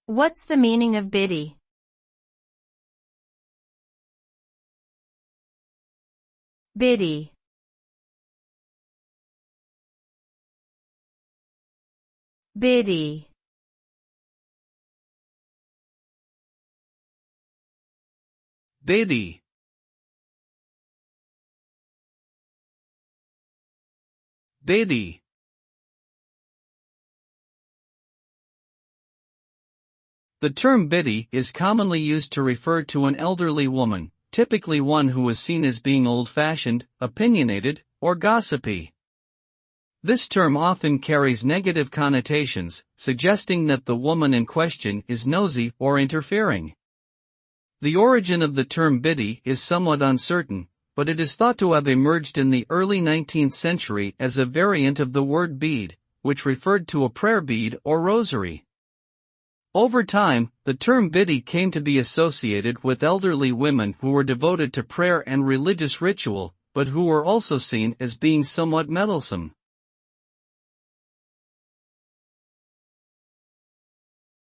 What's the meaning of biddy? Biddy. Biddy. Biddy. Biddy. The term biddy is commonly used to refer to an elderly woman, typically one who was seen as being old-fashioned, opinionated, or gossipy. This term often carries negative connotations, suggesting that the woman in question is nosy or interfering. The origin of the term biddy is somewhat uncertain, but it is thought to have emerged in the early 19th century as a variant of the word bead, which referred to a prayer bead or rosary. Over time, the term biddy came to be associated with elderly women who were devoted to prayer and religious ritual, but who were also seen as being somewhat meddlesome.